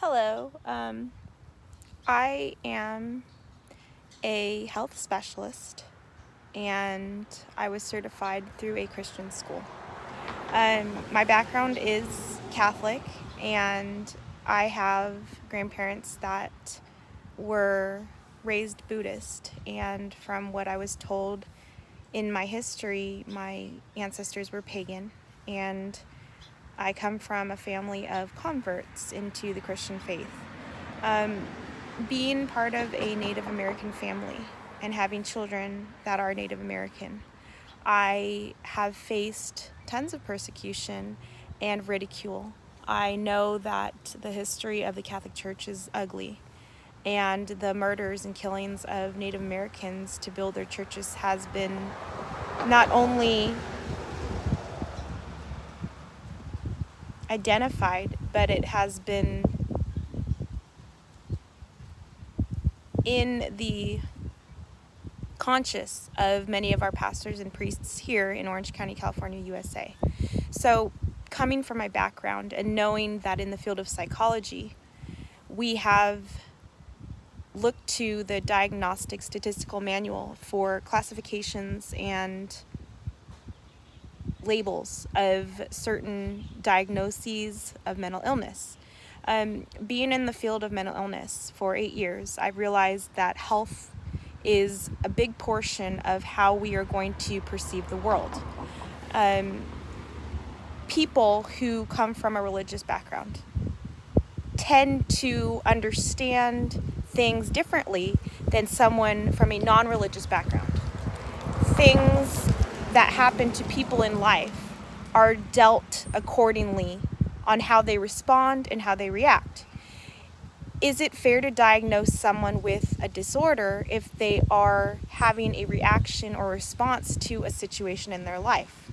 Hello. I am a health specialist and I was certified through a Christian school. My background is Catholic and I have grandparents that were raised Buddhist, and from what I was told in my history, my ancestors were pagan, and I come from a family of converts into the Christian faith. Being part of a Native American family and having children that are Native American, I have faced tons of persecution and ridicule. I know that the history of the Catholic Church is ugly, and the murders and killings of Native Americans to build their churches has been not only identified, but it has been in the conscious of many of our pastors and priests here in Orange County, California, USA. So, coming from my background and knowing that in the field of psychology, we have looked to the Diagnostic Statistical Manual for classifications and labels of certain diagnoses of mental illness. Being in the field of mental illness for 8 years, I've realized that health is a big portion of how we are going to perceive the world. People who come from a religious background tend to understand things differently than someone from a non-religious background. Things that happen to people in life are dealt accordingly on how they respond and how they react. Is it fair to diagnose someone with a disorder if they are having a reaction or response to a situation in their life?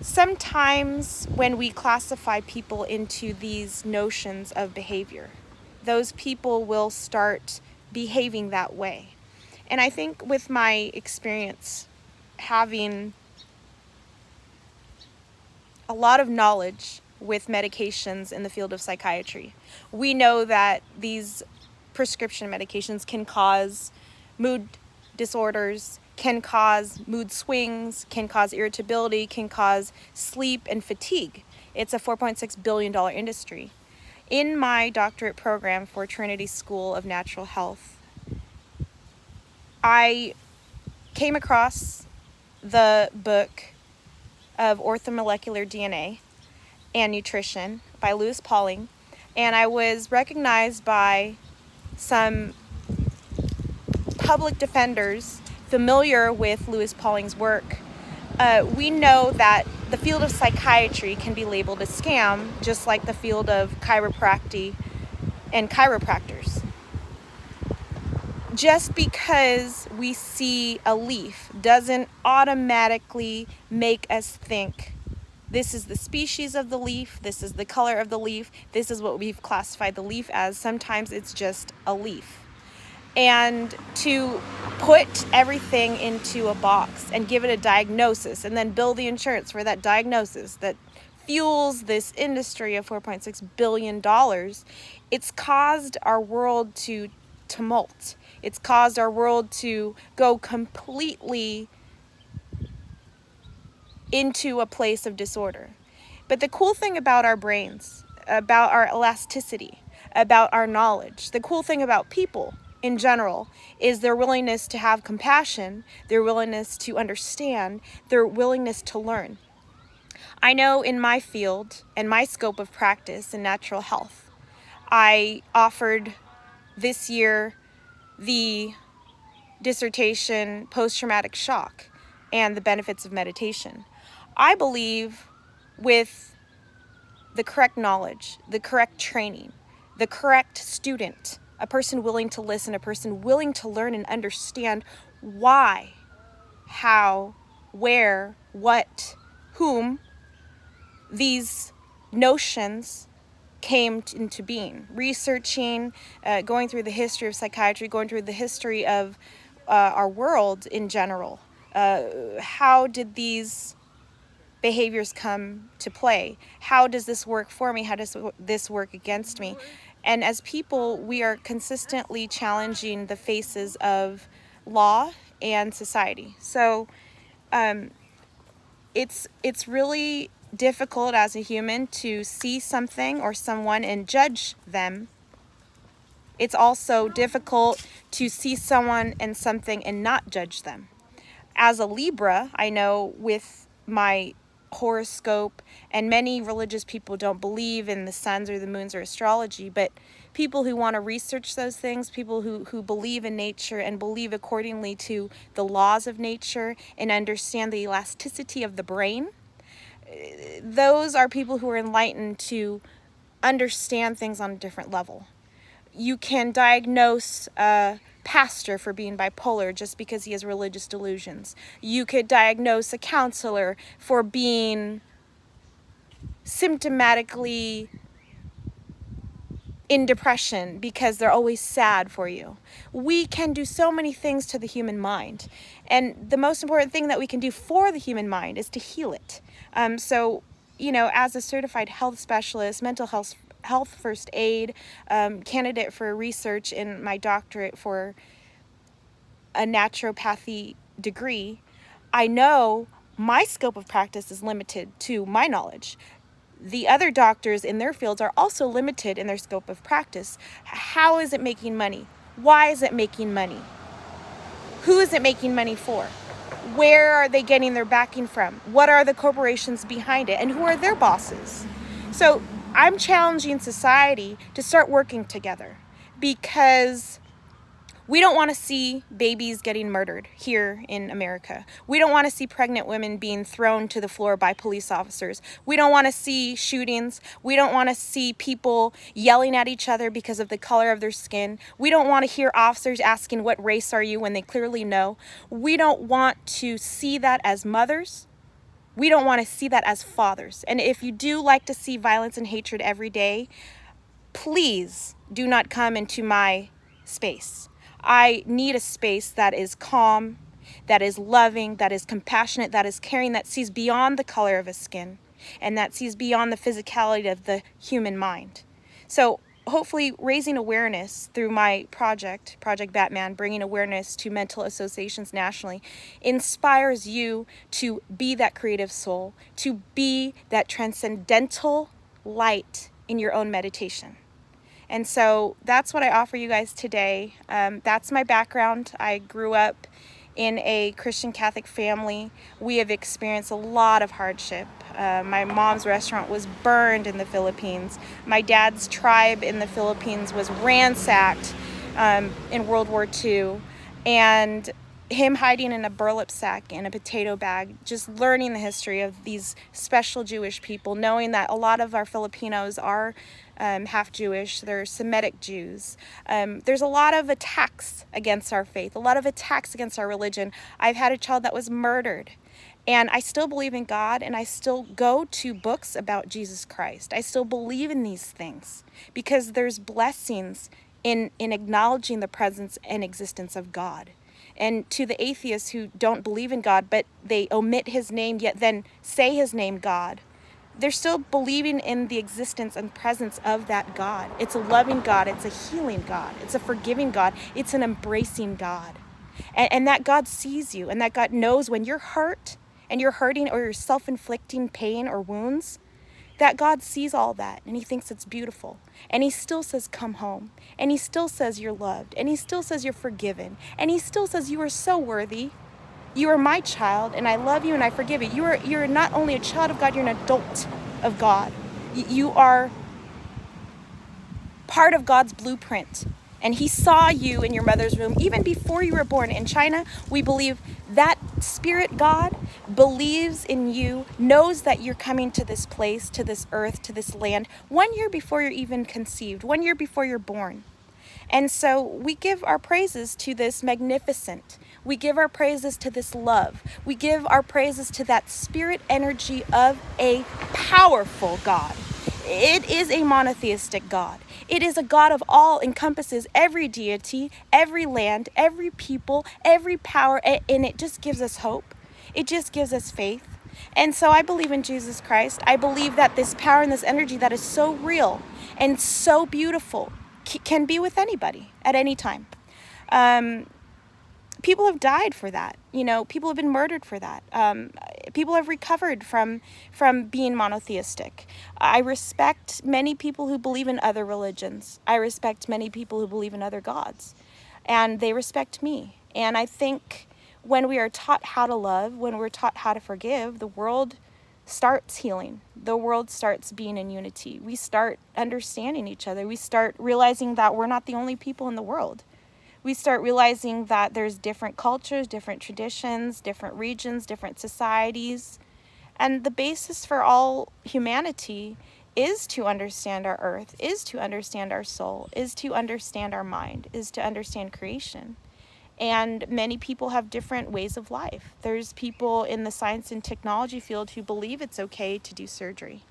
Sometimes when we classify people into these notions of behavior, those people will start behaving that way. And I think with my experience having a lot of knowledge with medications in the field of psychiatry, we know that these prescription medications can cause mood disorders, can cause mood swings, can cause irritability, can cause sleep and fatigue. It's a $4.6 billion industry. In my doctorate program for Trinity School of Natural Health, I came across the book of Orthomolecular DNA and Nutrition by Lewis Pauling, and I was recognized by some public defenders familiar with Lewis Pauling's work. We know that the field of psychiatry can be labeled a scam, just like the field of chiropractic and chiropractors. Just because we see a leaf doesn't automatically make us think this is the species of the leaf, this is the color of the leaf, this is what we've classified the leaf as. Sometimes it's just a leaf. And to put everything into a box and give it a diagnosis and then bill the insurance for that diagnosis that fuels this industry of $4.6 billion, it's caused our world to tumult. It's caused our world to go completely into a place of disorder. But the cool thing about our brains, about our elasticity, about our knowledge, the cool thing about people in general is their willingness to have compassion, their willingness to understand, their willingness to learn. I know in my field and my scope of practice in natural health, I offered this year the dissertation Post-Traumatic Shock and the Benefits of Meditation. I believe with the correct knowledge, the correct training, the correct student, a person willing to listen, a person willing to learn and understand why, how, where, what, whom these notions came into being. Researching, going through the history of psychiatry, going through the history of our world in general. How did these behaviors come to play. How does this work for me? How does this work against me? And as people, we are consistently challenging the faces of law and society. So it's really difficult as a human to see something or someone and judge them. It's also difficult to see someone and something and not judge them. As a Libra, I know with my horoscope, and many religious people don't believe in the suns or the moons or astrology, but people who want to research those things, people who believe in nature and believe accordingly to the laws of nature and understand the elasticity of the brain, those are people who are enlightened to understand things on a different level. You can diagnose a pastor for being bipolar just because he has religious delusions. You could diagnose a counselor for being symptomatically in depression because they're always sad for you. We can do so many things to the human mind. And the most important thing that we can do for the human mind is to heal it. So, as a certified health specialist, mental health first aid, candidate for research in my doctorate for a naturopathy degree, I know my scope of practice is limited to my knowledge. The other doctors in their fields are also limited in their scope of practice. How is it making money? Why is it making money? Who is it making money for? Where are they getting their backing from? What are the corporations behind it? And who are their bosses? So I'm challenging society to start working together, because we don't want to see babies getting murdered here in America. We don't want to see pregnant women being thrown to the floor by police officers. We don't want to see shootings. We don't want to see people yelling at each other because of the color of their skin. We don't want to hear officers asking, "What race are you?" when they clearly know. We don't want to see that as mothers. We don't want to see that as fathers. And if you do like to see violence and hatred every day, please do not come into my space. I need a space that is calm, that is loving, that is compassionate, that is caring, that sees beyond the color of a skin, and that sees beyond the physicality of the human mind. So hopefully raising awareness through my project, Project Batman, bringing awareness to mental associations nationally, inspires you to be that creative soul, to be that transcendental light in your own meditation. And so that's what I offer you guys today. That's my background. I grew up in a Christian Catholic family. We have experienced a lot of hardship. My mom's restaurant was burned in the Philippines. My dad's tribe in the Philippines was ransacked in World War II. And him hiding in a burlap sack in a potato bag, just learning the history of these special Jewish people, knowing that a lot of our Filipinos are half Jewish, they're Semitic Jews. There's a lot of attacks against our faith, a lot of attacks against our religion. I've had a child that was murdered, and I still believe in God, and I still go to books about Jesus Christ. I still believe in these things because there's blessings in acknowledging the presence and existence of God. And to the atheists who don't believe in God, but they omit his name, yet then say his name, God, they're still believing in the existence and presence of that God. It's a loving God. It's a healing God. It's a forgiving God. It's an embracing God. And that God sees you, and that God knows when you're hurt and you're hurting or you're self-inflicting pain or wounds, that God sees all that, and he thinks it's beautiful. And he still says, come home. And he still says you're loved. And he still says you're forgiven. And he still says you are so worthy. You are my child, and I love you and I forgive you. You're not only a child of God, you're an adult of God. You are part of God's blueprint. And he saw you in your mother's womb even before you were born. In China, we believe that spirit God believes in you, knows that you're coming to this place, to this earth, to this land, 1 year before you're even conceived, 1 year before you're born. And so we give our praises to this magnificent. We give our praises to this love. We give our praises to that spirit energy of a powerful God. It is a monotheistic God. It is a God of all, encompasses every deity, every land, every people, every power, and it just gives us hope. It just gives us faith. And so I believe in Jesus Christ. I believe that this power and this energy that is so real and so beautiful can be with anybody at any time. People have died for that. People have been murdered for that. People have recovered from being monotheistic. I respect many people who believe in other religions. I respect many people who believe in other gods, and they respect me. And I think when we are taught how to love, when we're taught how to forgive, the world starts healing. The world starts being in unity. We start understanding each other. We start realizing that we're not the only people in the world. We start realizing that there's different cultures, different traditions, different regions, different societies. And the basis for all humanity is to understand our earth, is to understand our soul, is to understand our mind, is to understand creation. And many people have different ways of life. There's people in the science and technology field who believe it's okay to do surgery.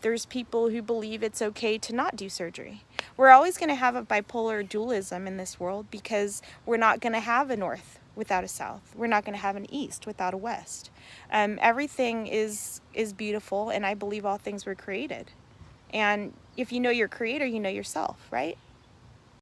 There's people who believe it's okay to not do surgery. We're always going to have a bipolar dualism in this world because we're not going to have a north without a south. We're not going to have an east without a west. Everything is beautiful, and I believe all things were created. And if you know your creator, you know yourself, right?